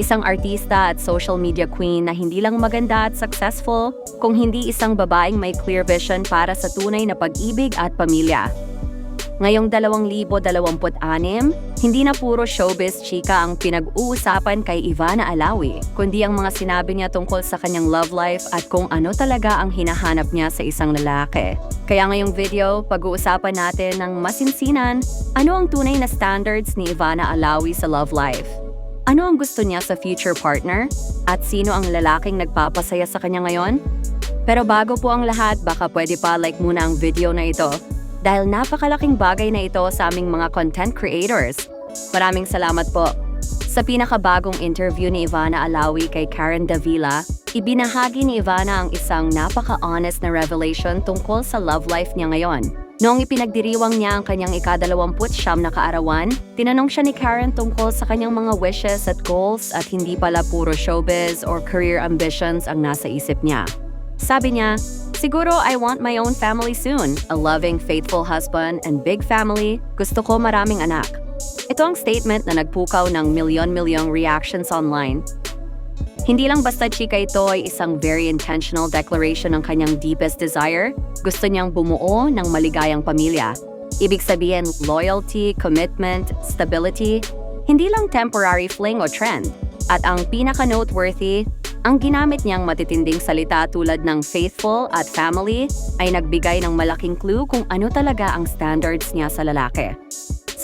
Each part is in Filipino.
Isang artista at social media queen na hindi lang maganda at successful, kung hindi isang babaeng may clear vision para sa tunay na pag-ibig at pamilya. Ngayong 2026, hindi na puro showbiz chika ang pinag-uusapan kay Ivana Alawi, kundi ang mga sinabi niya tungkol sa kanyang love life at kung ano talaga ang hinahanap niya sa isang lalaki. Kaya ngayong video, pag-uusapan natin ng masinsinan, ano ang tunay na standards ni Ivana Alawi sa love life? Ano ang gusto niya sa future partner? At sino ang lalaking nagpapasaya sa kanya ngayon? Pero bago po ang lahat, baka pwede pa like muna ang video na ito dahil napakalaking bagay na ito sa aming mga content creators. Maraming salamat po. Sa pinakabagong interview ni Ivana Alawi kay Karen Davila, ibinahagi ni Ivana ang isang napaka-honest na revelation tungkol sa love life niya ngayon. Noong ipinagdiriwang niya ang kanyang ika-29 na kaarawan, tinanong siya ni Karen tungkol sa kanyang mga wishes at goals at hindi pala puro showbiz or career ambitions ang nasa isip niya. Sabi niya, "Siguro I want my own family soon, a loving, faithful husband and big family. Gusto ko maraming anak." Ito ang statement na nagpukaw ng milyon-milyong reactions online. Hindi lang basta chika, ito ay isang very intentional declaration ng kanyang deepest desire. Gusto niyang bumuo ng maligayang pamilya. Ibig sabihin, loyalty, commitment, stability, hindi lang temporary fling o trend. At ang pinaka-noteworthy, ang ginamit niyang matitinding salita tulad ng faithful at family ay nagbigay ng malaking clue kung ano talaga ang standards niya sa lalaki.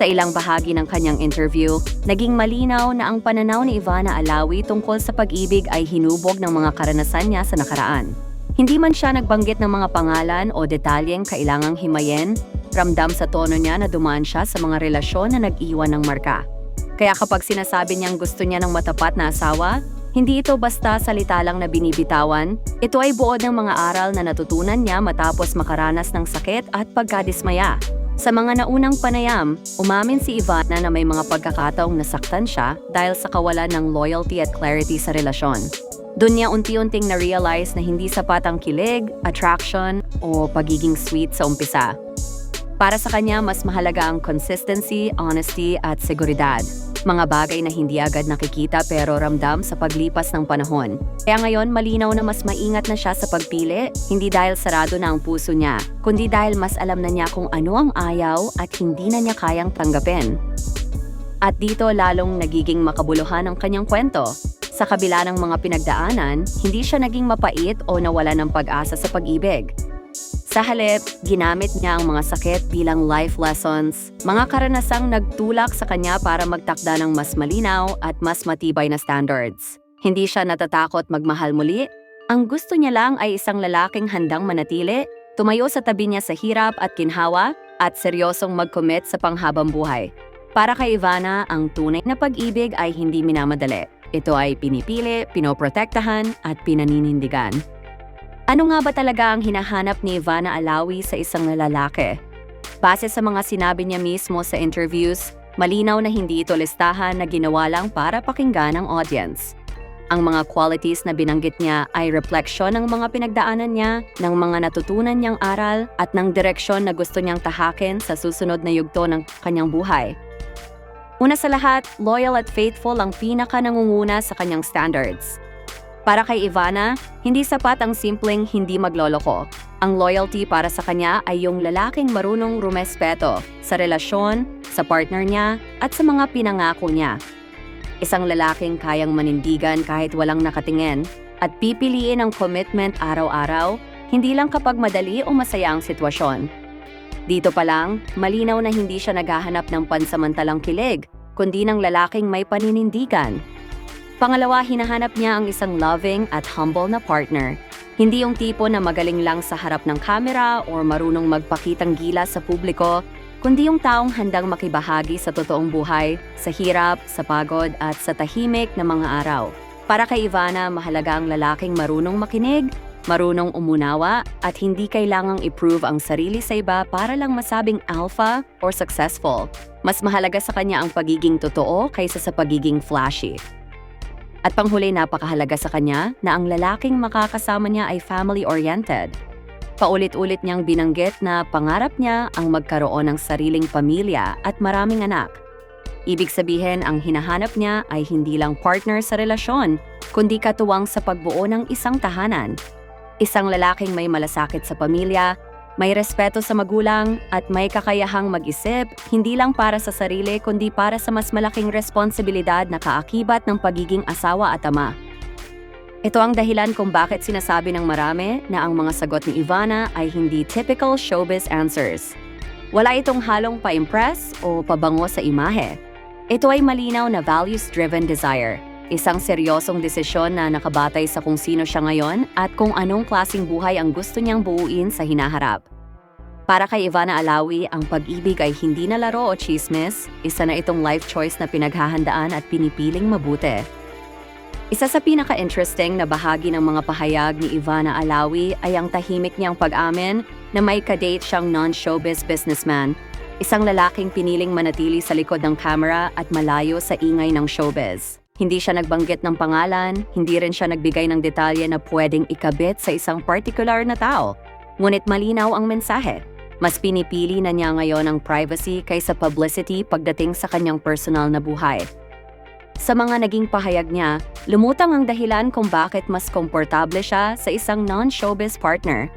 Sa ilang bahagi ng kanyang interview, naging malinaw na ang pananaw ni Ivana Alawi tungkol sa pag-ibig ay hinubog ng mga karanasan niya sa nakaraan. Hindi man siya nagbanggit ng mga pangalan o detalyeng kailangang himayin, ramdam sa tono niya na dumaan siya sa mga relasyon na nag-iwan ng marka. Kaya kapag sinasabi niyang gusto niya ng matapat na asawa, hindi ito basta salita lang na binibitawan, ito ay buod ng mga aral na natutunan niya matapos makaranas ng sakit at pagkadismaya. Sa mga naunang panayam, umamin si Ivana na may mga pagkakataong nasaktan siya dahil sa kawalan ng loyalty at clarity sa relasyon. Doon niya unti-unting na-realize na hindi sapat ang kilig, attraction, o pagiging sweet sa umpisa. Para sa kanya, mas mahalaga ang consistency, honesty, at seguridad. Mga bagay na hindi agad nakikita pero ramdam sa paglipas ng panahon. Kaya ngayon, malinaw na mas maingat na siya sa pagpili, hindi dahil sarado na ang puso niya, kundi dahil mas alam na niya kung ano ang ayaw at hindi na niya kayang tanggapin. At dito lalong nagiging makabuluhan ang kanyang kwento. Sa kabila ng mga pinagdaanan, hindi siya naging mapait o nawala ng pag-asa sa pag-ibig. Sa halip, ginamit niya ang mga sakit bilang life lessons, mga karanasang nagtulak sa kanya para magtakda ng mas malinaw at mas matibay na standards. Hindi siya natatakot magmahal muli. Ang gusto niya lang ay isang lalaking handang manatili, tumayo sa tabi niya sa hirap at ginhawa, at seryosong mag-commit sa panghabang buhay. Para kay Ivana, ang tunay na pag-ibig ay hindi minamadali. Ito ay pinipili, pinoprotektahan, at pinaninindigan. Ano nga ba talaga ang hinahanap ni Ivana Alawi sa isang lalaki? Base sa mga sinabi niya mismo sa interviews, malinaw na hindi ito listahan na ginawa lang para pakinggan ang audience. Ang mga qualities na binanggit niya ay refleksyon ng mga pinagdaanan niya, ng mga natutunan niyang aral, at ng direksyon na gusto niyang tahakin sa susunod na yugto ng kanyang buhay. Una sa lahat, loyal at faithful ang pinaka-nangunguna sa kanyang standards. Para kay Ivana, hindi sapat ang simpleng hindi magloloko. Ang loyalty para sa kanya ay yung lalaking marunong rumespeto sa relasyon, sa partner niya, at sa mga pinangako niya. Isang lalaking kayang manindigan kahit walang nakatingin at pipiliin ang commitment araw-araw, hindi lang kapag madali o masaya ang sitwasyon. Dito pa lang, malinaw na hindi siya naghahanap ng pansamantalang kilig, kundi ng lalaking may paninindigan. Pangalawa, hinahanap niya ang isang loving at humble na partner. Hindi yung tipo na magaling lang sa harap ng kamera o marunong magpakitang gila sa publiko, kundi yung taong handang makibahagi sa totoong buhay, sa hirap, sa pagod at sa tahimik na mga araw. Para kay Ivana, mahalaga ang lalaking marunong makinig, marunong umunawa, at hindi kailangang i-prove ang sarili sa iba para lang masabing alpha or successful. Mas mahalaga sa kanya ang pagiging totoo kaysa sa pagiging flashy. At panghuli, napakahalaga sa kanya na ang lalaking makakasama niya ay family-oriented. Paulit-ulit niyang binanggit na pangarap niya ang magkaroon ng sariling pamilya at maraming anak. Ibig sabihin, ang hinahanap niya ay hindi lang partner sa relasyon, kundi katuwang sa pagbuo ng isang tahanan. Isang lalaking may malasakit sa pamilya, may respeto sa magulang, at may kakayahang mag-isip, hindi lang para sa sarili kundi para sa mas malaking responsibilidad na kaakibat ng pagiging asawa at ama. Ito ang dahilan kung bakit sinasabi ng marami na ang mga sagot ni Ivana ay hindi typical showbiz answers. Wala itong halong pa-impress o pabango sa imahe. Ito ay malinaw na values-driven desire. Isang seryosong desisyon na nakabatay sa kung sino siya ngayon at kung anong klaseng buhay ang gusto niyang buuin sa hinaharap. Para kay Ivana Alawi, ang pag-ibig ay hindi na laro o chismis, isa na itong life choice na pinaghahandaan at pinipiling mabuti. Isa sa pinaka-interesting na bahagi ng mga pahayag ni Ivana Alawi ay ang tahimik niyang pag-amin na may kadate siyang non-showbiz businessman, isang lalaking piniling manatili sa likod ng camera at malayo sa ingay ng showbiz. Hindi siya nagbanggit ng pangalan, hindi rin siya nagbigay ng detalye na pwedeng ikabit sa isang particular na tao. Ngunit malinaw ang mensahe. Mas pinipili na niya ngayon ang privacy kaysa publicity pagdating sa kanyang personal na buhay. Sa mga naging pahayag niya, lumutang ang dahilan kung bakit mas komportable siya sa isang non-showbiz partner.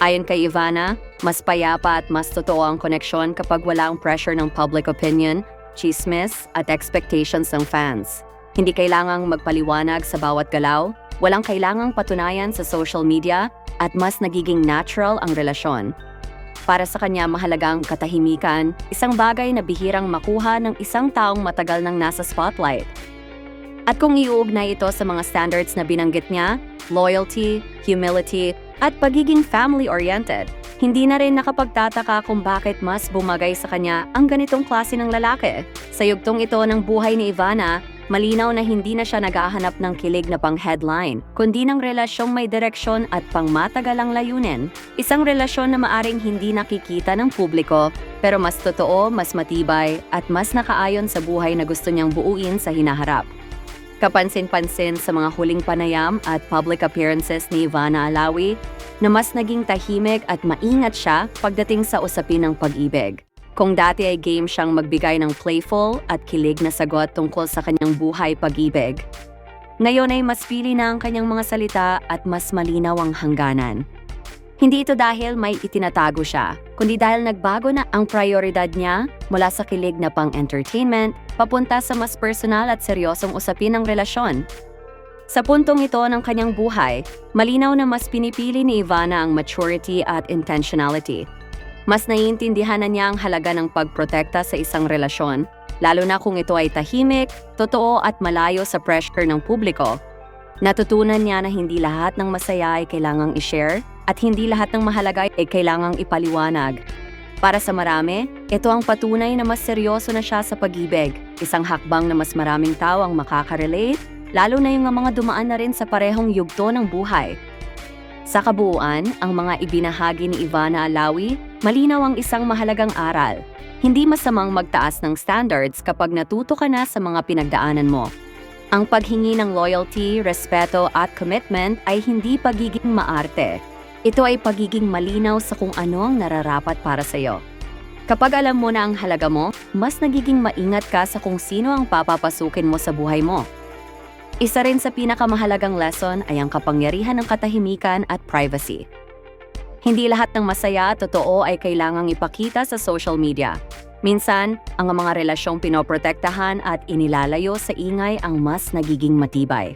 Ayon kay Ivana, mas payapa at mas totoo ang koneksyon kapag wala ang pressure ng public opinion, chismis at expectations ng fans. Hindi kailangang magpaliwanag sa bawat galaw, walang kailangang patunayan sa social media, at mas nagiging natural ang relasyon. Para sa kanya mahalaga ang katahimikan, isang bagay na bihirang makuha ng isang taong matagal nang nasa spotlight. At kung iuugnay ito sa mga standards na binanggit niya, loyalty, humility, at pagiging family-oriented, hindi na rin nakapagtataka kung bakit mas bumagay sa kanya ang ganitong klase ng lalaki. Sa yugtong ito ng buhay ni Ivana, malinaw na hindi na siya naghahanap ng kilig na pang-headline, kundi ng relasyong may direksyon at pangmatagalang layunin. Isang relasyon na maaring hindi nakikita ng publiko, pero mas totoo, mas matibay, at mas nakaayon sa buhay na gusto niyang buuin sa hinaharap. Kapansin-pansin sa mga huling panayam at public appearances ni Ivana Alawi na mas naging tahimik at maingat siya pagdating sa usapin ng pag-ibig. Kung dati ay game siyang magbigay ng playful at kilig na sagot tungkol sa kanyang buhay pag-ibig, ngayon ay mas pili na ang kanyang mga salita at mas malinaw ang hangganan. Hindi ito dahil may itinatago siya, kundi dahil nagbago na ang prioridad niya mula sa kilig na pang-entertainment papunta sa mas personal at seryosong usapin ng relasyon. Sa puntong ito ng kanyang buhay, malinaw na mas pinipili ni Ivana ang maturity at intentionality. Mas naiintindihan na niya ang halaga ng pagprotekta sa isang relasyon, lalo na kung ito ay tahimik, totoo at malayo sa pressure ng publiko. Natutunan niya na hindi lahat ng masaya ay kailangang i-share at hindi lahat ng mahalaga ay kailangang ipaliwanag. Para sa marami, ito ang patunay na mas seryoso na siya sa pag-ibig, isang hakbang na mas maraming tao ang makaka-relate, lalo na yung mga dumaan na rin sa parehong yugto ng buhay. Sa kabuuan, ang mga ibinahagi ni Ivana Alawi, malinaw ang isang mahalagang aral. Hindi masamang magtaas ng standards kapag natuto ka na sa mga pinagdaanan mo. Ang paghingi ng loyalty, respeto at commitment ay hindi pagiging maarte. Ito ay pagiging malinaw sa kung ano ang nararapat para sa iyo. Kapag alam mo na ang halaga mo, mas nagiging maingat ka sa kung sino ang papapasukin mo sa buhay mo. Isa rin sa pinakamahalagang lesson ay ang kapangyarihan ng katahimikan at privacy. Hindi lahat ng masaya at totoo ay kailangang ipakita sa social media. Minsan, ang mga relasyong pinoprotektahan at inilalayo sa ingay ang mas nagiging matibay.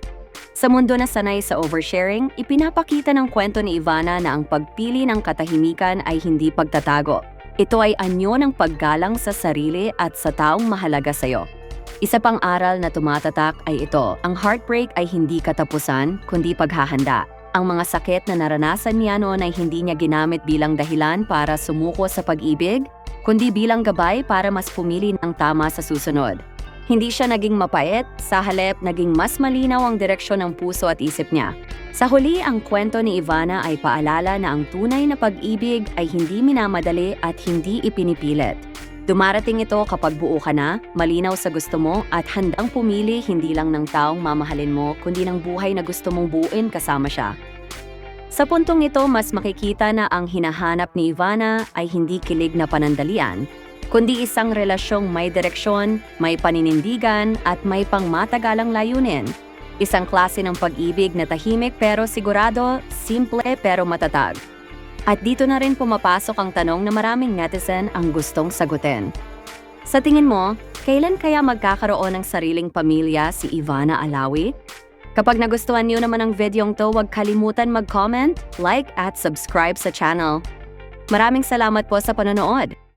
Sa mundo na sanay sa oversharing, ipinapakita ng kwento ni Ivana na ang pagpili ng katahimikan ay hindi pagtatago. Ito ay anyo ng paggalang sa sarili at sa taong mahalaga sa iyo. Isa pang aral na tumatatak ay ito, ang heartbreak ay hindi katapusan, kundi paghahanda. Ang mga sakit na naranasan niya noon ay hindi niya ginamit bilang dahilan para sumuko sa pag-ibig, kundi bilang gabay para mas pumili ng tama sa susunod. Hindi siya naging mapait, sa halip naging mas malinaw ang direksyon ng puso at isip niya. Sa huli, ang kwento ni Ivana ay paalala na ang tunay na pag-ibig ay hindi minamadali at hindi ipinipilit. Dumarating ito kapag buo ka na, malinaw sa gusto mo at handang pumili hindi lang ng taong mamahalin mo kundi ng buhay na gusto mong buuin kasama siya. Sa puntong ito, mas makikita na ang hinahanap ni Ivana ay hindi kilig na panandalian, kundi isang relasyong may direksyon, may paninindigan, at may pangmatagalang layunin. Isang klase ng pag-ibig na tahimik pero sigurado, simple pero matatag. At dito na rin pumapasok ang tanong na maraming netizen ang gustong sagutin. Sa tingin mo, kailan kaya magkakaroon ng sariling pamilya si Ivana Alawi? Kapag nagustuhan niyo naman ang videong to, huwag kalimutan mag-comment, like at subscribe sa channel. Maraming salamat po sa panonood.